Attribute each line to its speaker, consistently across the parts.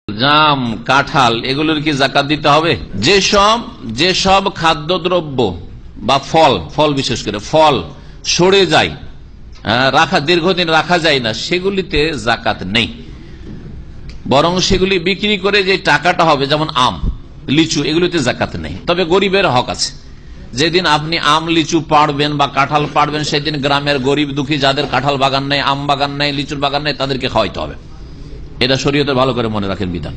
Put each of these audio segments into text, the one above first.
Speaker 1: জাম, কাঁঠাল এগুলোর কি জাকাত দিতে হবে? যেসব খাদ্যদ্রব্য বা ফল বিশেষ করে ফল সরে যায়, দীর্ঘদিন রাখা যায় না, সেগুলিতে জাকাত নেই। বরং সেগুলি বিক্রি করে যে টাকাটা হবে, যেমন আম, লিচু, এগুলিতে জাকাত নেই। তবে গরিবের হক আছে। যেদিন আপনি আম লিচু পাড়বেন বা কাঁঠাল পাড়বেন, সেদিন গ্রামের গরিব দুঃখী যাদের কাঁঠাল বাগান নেই, আম বাগান নেই, লিচুর বাগান নেই, তাদেরকে খাওয়াইতে হবে। এটা শরীয়তে ভালো করে মনে রাখেন বিধান।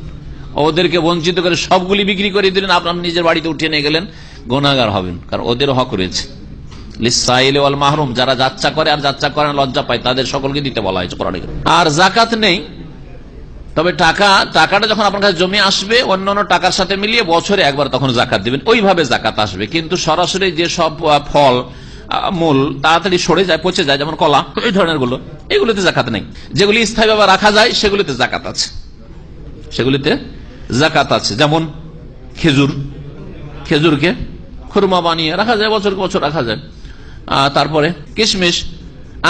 Speaker 1: ওদেরকে বঞ্চিত করে সবগুলি বিক্রি করে দিলেন, আপনার নিজের বাড়িতে উঠিয়ে নিয়ে গেলেন, গুনাহগার হবেন। কারণ ওদের হক রয়েছে। লিসাইল ওয়াল মাহরুম, যারা যাচ্ছা করে আর যাচ্ছা করে লজ্জা পায়, তাদের সকলকে দিতে বলা হয়েছে কোরআনে। আর জাকাত নেই। তবে টাকাটা যখন আপনার কাছে জমি আসবে, অন্যান্য টাকার সাথে মিলিয়ে বছরে একবার তখন জাকাত দিবেন, ওইভাবে জাকাত আসবে। কিন্তু সরাসরি যে সব ফল মূল তাড়াতাড়ি সরে যায়, পচে যায়, যেমন কলা, এই ধরনের গুলো, এগুলিতে জাকাত নেই। যেগুলি স্থায়ীভাবে রাখা যায় সেগুলিতে জাকাত আছে, যেমন খেজুরকে খুরমা বানিয়ে রাখা যায়, বছর বছর রাখা যায়। তারপরে কিশমিশ,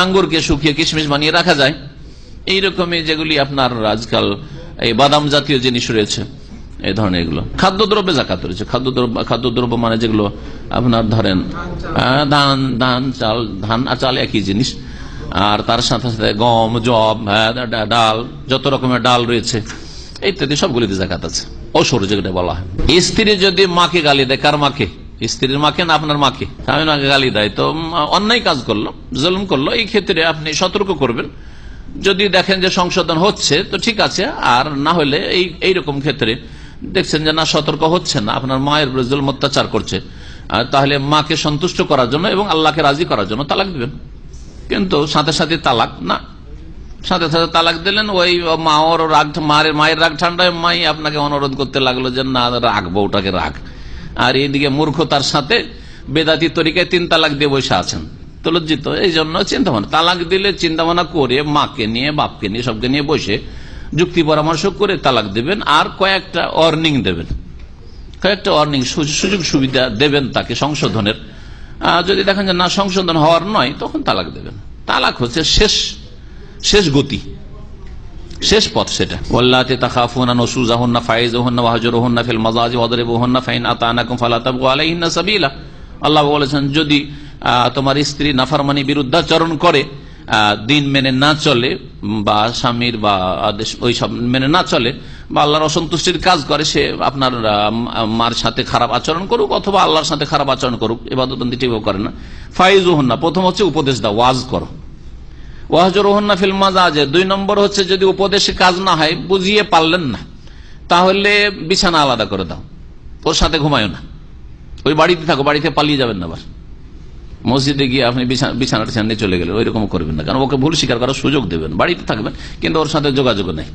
Speaker 1: আঙ্গুরকে শুকিয়ে কিশমিশ বানিয়ে রাখা যায়। এইরকমই যেগুলি আপনার আজকাল এই বাদাম জাতীয় জিনিস রয়েছে, এই ধরনের এগুলো খাদ্যদ্রব্যে জাকাত রয়েছে। খাদ্যদ্রব্য মানে যেগুলো আপনার ধরেন ধান চাল একই জিনিস, আর তার সাথে সাথে গম, জব, ডাল, যত রকমের ডাল রয়েছে ইত্যাদি সবগুলিতে জাকাত আছে। অসর যেটা বলা হয়। স্ত্রী যদি মাকে গালি দেয়, কার মাকে? স্ত্রীর মাকে না আপনার মাকে? স্বামী মাকে গালি দেয়, তো অন্যায় কাজ করলো, জুলুম করলো, এই ক্ষেত্রে আপনি সতর্ক করবেন। যদি দেখেন যে সংশোধন হচ্ছে তো ঠিক আছে, আর না হলে এইরকম ক্ষেত্রে দেখছেন যে না, সতর্ক হচ্ছে না, আপনার মায়ের জুলুম অত্যাচার করছে, তাহলে মাকে সন্তুষ্ট করার জন্য এবং আল্লাহকে রাজি করার জন্য তালাক দিবেন। কিন্তু সাথে সাথে তালাক না, সাথে সাথে তালাক দিলেন, ওই মায়ের রাগ ঠান্ডায় মাই আপনাকে অনুরোধ করতে লাগলো যে না, রাগ, বউটাকে রাগ। আর এইদিকে মূর্খতার সাথে বেদাতি তরিকায় 3 তালাক দিয়ে বসে আছেন, তো লজ্জিত। এই জন্য চিন্তা ভাবনা, তালাক দিলে চিন্তা ভাবনা করে মাকে নিয়ে, বাপকে নিয়ে, সবকে নিয়ে বসে যুক্তি পরামর্শ করে তালাক দেবেন। আর কয়েকটা ওয়ার্নিং দেবেন, সুযোগ সুবিধা দেবেন তাকে সংশোধনের। যদি দেখেন যে না, সংশোধন হওয়ার নয়, তখন তালাক দেবেন। তালাক হচ্ছে শেষ গতি, শেষ পথ। সেটা ওয়াল্লাতি তাখাফুনা নুশুজাহুন্না ফাইজুহুন্না ওয়াহজুরুহুন্না ফিল মাযাজি ওয়াদরিবুহুন্না ফাইন আতানাকুম ফালা তাবগু আলাইহিন্না সাবিলা। আল্লাহ বলেছেন, যদি তোমার স্ত্রী নাফরমানি, বিরুদ্ধাচরণ করে, দিন মেনে না চলে, বা স্বামীর বা আদেশ ওই সব মেনে না চলে, বা আল্লাহর অসন্তুষ্টির কাজ করে, সে আপনার মার সাথে খারাপ আচরণ করুক অথবা আল্লাহর সাথে খারাপ আচরণ করুক, ইবাদতবন্দি ঠিকভাবে করে না, ফাইজুহুন্না, প্রথম হচ্ছে উপদেশ দাও, ওয়াজ করো। ওয়াহজুরুহুন্না ফিল মাযাজি, 2 নম্বর হচ্ছে যদি উপদেশে কাজ না হয়, বুঝিয়ে পারলেন না, তাহলে বিছানা আলাদা করে দাও, ওর সাথে ঘুমায়ও না, ওই বাড়িতে থাকো, বাড়িতে পালিয়ে যাবেন না। আবার মসজিদে গিয়ে আপনি বিছানাটা নিয়ে চলে গেলেন, ওইরকম করবেন না, কারণ ওকে ভুল স্বীকার করার সুযোগ দেবেন। বাড়িতে থাকবেন কিন্তু ওর সাথে যোগাযোগ নেই,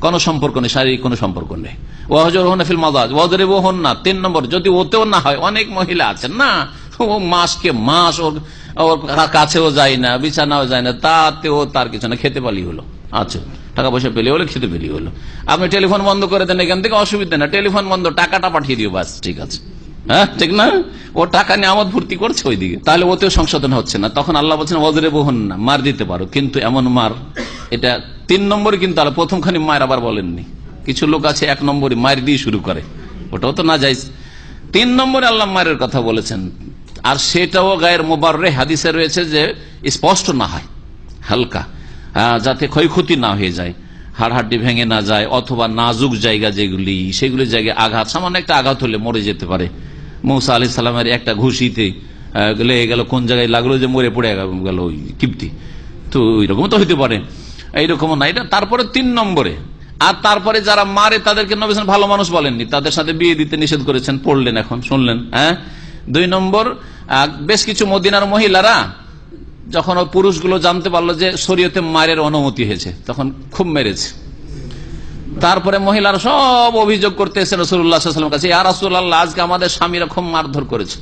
Speaker 1: কোনো সম্পর্ক নেই, শারীরিক কোনো সম্পর্ক নেই। ওয়াহজুরুহুন্না ফিল মাযাজি ওয়াদরিবুহুন্না, 3 নম্বর, যদি ওতেও না হয়, অনেক মহিলা আছেন না, ও মাসকে মাস ওর কাছেও যায় না, বিছানাও যায় না, তাতেও তার কিছু না, খেতে পালি হলো, আচ্ছা, টাকা পয়সা পেলে হলো, খেতে পেলি হলো। আপনি টেলিফোন বন্ধ করে দেন, এখান থেকে অসুবিধা না, টেলিফোন বন্ধ, টাকাটা পাঠিয়ে দিও, বাস, ঠিক আছে। ঠিক না? ও টাকা নিয়ে আমোদ ফুর্তি করছে ওইদিকে, তাহলে ওতেও সংশোধন হচ্ছে না। তখন আল্লাহ বলছেন ওয়াদরিবুহুন্না, মার দিতে পারো, কিন্তু এমন মার, এটা 3 নম্বরে, কিন্তু আল্লাহ প্রথমখানি মায়ের আবার বলেননি। কিছু লোক আছে 1 নম্বরে মায়ের দিয়ে শুরু করে, ওটাও তো না যাইজ। 3 নম্বরে আল্লাহ মায়ের কথা বলেছেন, আর সেটাও গায়ের মুবাররে, হাদিসে রয়েছে যে স্পষ্ট না হয়, হালকা, যাতে ক্ষয়ক্ষতি না হয়ে যায়, হাড়হাড্ডি ভেঙে না যায়, অথবা নাজুক জায়গা যেগুলি, সেগুলি জায়গায় আঘাত, সামান্য একটা আঘাত হলে মরে যেতে পারে। মূসা আলাইহিস সালামের একটা ঘুষিতে লেগে গেল, কোন জায়গায় লাগলো যে মরে পড়ে গেল ওই কিপ্তি, তো ওইরকম তো হইতে পারে, এইরকম না। এটা তারপরে 3 নম্বরে। আর তারপরে যারা মারে তাদেরকে নবী সাল্লাল্লাহু আলাইহি ওয়াসাল্লাম ভালো মানুষ বলেননি, তাদের সাথে বিয়ে দিতে নিষেধ করেছেন, পড়লেন, এখন শুনলেন। 2 নম্বর, বেশ কিছু মদিনার মহিলারা যখন পুরুষগুলো জানতে পারলো যে শরীয়তে মায়ের অনুমতি হয়েছে, তখন খুব মেরেছে। তারপরে মহিলারা সব অভিযোগ করতে এসে রাসূলুল্লাহ সাল্লাল্লাহু আলাইহি ওয়াসাল্লামের কাছে, ইয়া রাসূলুল্লাহ, আজকে আমাদের স্বামীরা খুব মারধর করেছে।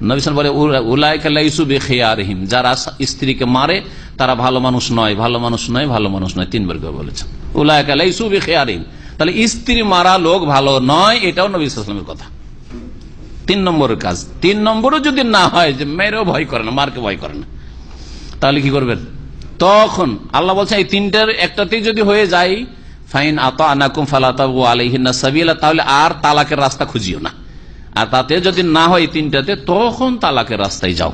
Speaker 1: নবী সাল্লাল্লাহু আলাইহি ওয়াসাল্লাম বলে, উলাইকা লাইসু বিখিয়ারিহিম, যারা স্ত্রীকে মারে তারা ভালো মানুষ নয়, ভালো মানুষ নয়, ভালো মানুষ নয়, 3 বার করে বলেছেন, উলাইকা লাইসু বিখিয়ারিহিম। তাহলে স্ত্রী মারা লোক ভালো নয়, এটাও নবী সাল্লাল্লাহু আলাইহি ওয়াসাল্লামের কথা। 3 নম্বরের কাজ। 3 নম্বরও যদি না হয়, যে মেয়েরও ভয় করে না, মারকে ভয় করে না, তাহলে কি করবেন? তখন আল্লাহ বলছেন, এই 3টার একটাতেই যদি হয়ে যায়, ফাইন আতানাকুম ফালা তাবগু আলাইহিন্না সাবিলা, তাহলে আর তালাকের রাস্তা খুঁজিও না। আর তাতে যদি না হয় তিনটাতে, তখন তালাকের রাস্তায় যাও।